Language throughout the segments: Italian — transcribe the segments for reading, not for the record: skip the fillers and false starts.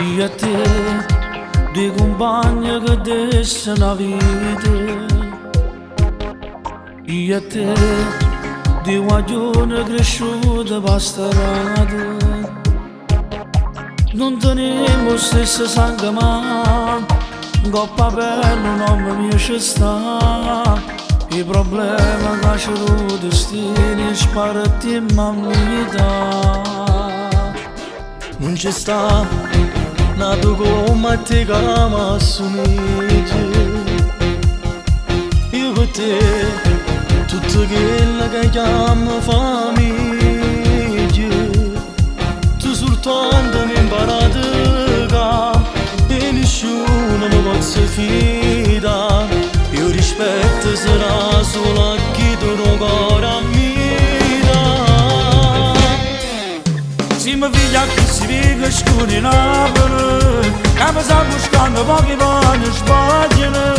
Io e te, due compagni che desse la vita. Io e te, due guaglioni cresciuti per strada. Non teniamo stesso sangue ma coppa bello non mi piace sta. I problemi che c'è il destino sparati in vita. Non c'è sta nato come te che mi assomigli. Io per te tutto quello che chiamo famiglia. Tu soltanto mi imparato che nessuno mi possa fidare. Io rispetto sarà solo a chi tu non cuore a si mi figlia che si vive scuri in Napoli, che mi sta buscando pochi vanni sbagliano,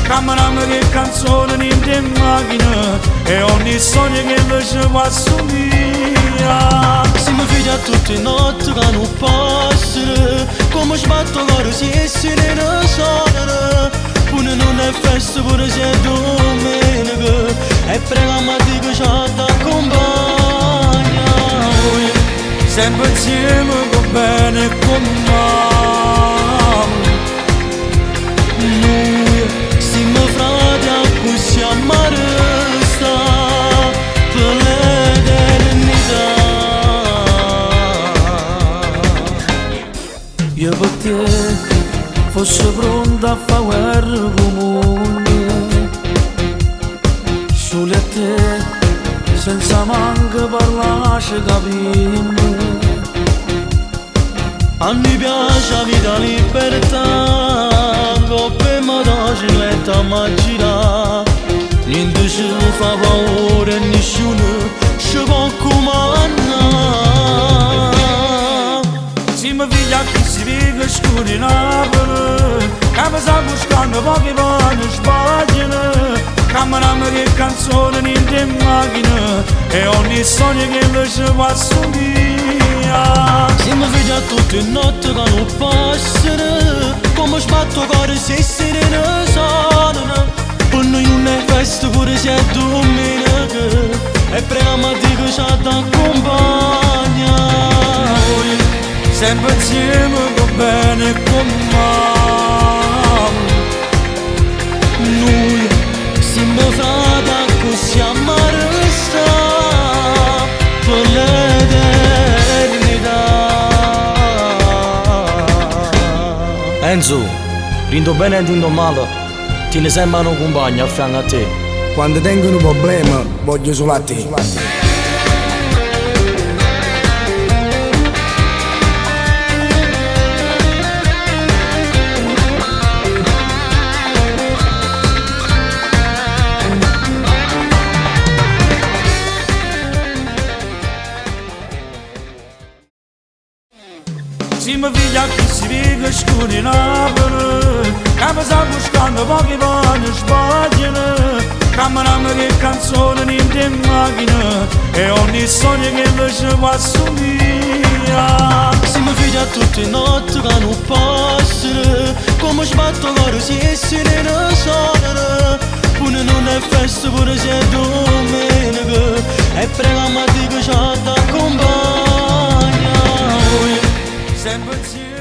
che mi ama che canzone in macchina e ogni sogno che invece va assomiglia. Si mi figlia tutte le notti che non passano, come sbatto coro si essere ne sono, pure non è festa pure se è domenica, e preghiamo a Dio che ci accompagna. Sempre insieme con bene e con male. Noi siamo frati a cui siamo resta per l'eternità. Io per te fossi pronta a fare guerra comune, solo a te senza manco parlarci capimmo. A me piace la vita libertà, coppe mi piace letta ma gira. Niente ci fa paura e nessuno ci può comandare. Si mi figlia che si vive scuri in Napoli, che mi sta buscando pochi vanni sbagliano, che mi ama che canzone in macchina e ogni sogno che invece va assomiglia. Si mi figlia tutte le notti che non passano, come sbatto cuore se serene sono, per noi non è festa pure se è domenica, e preghiamo a Dio che ci accompagna. Noi sempre insieme con bene e con male. Noi siamo frati a cui siamo resta per l'eternità. Enzo, rindo bene e rindo male, tieni sempre una compagna a fianco a te. Quando tengo un problema voglio solo a te. Si mi figlia che si vive scuri in Napoli, che mi sta buscando pochi vanni sbagliano, che mi ama che canzone in macchina e ogni sogno che invece va assomiglia. Si mi figlia tutte le notti che non passano, come sbatto coro si essere ne sono, pure non è festa pure se è domenica, e preghiamo a Dio che ci accompagna. Sempre insieme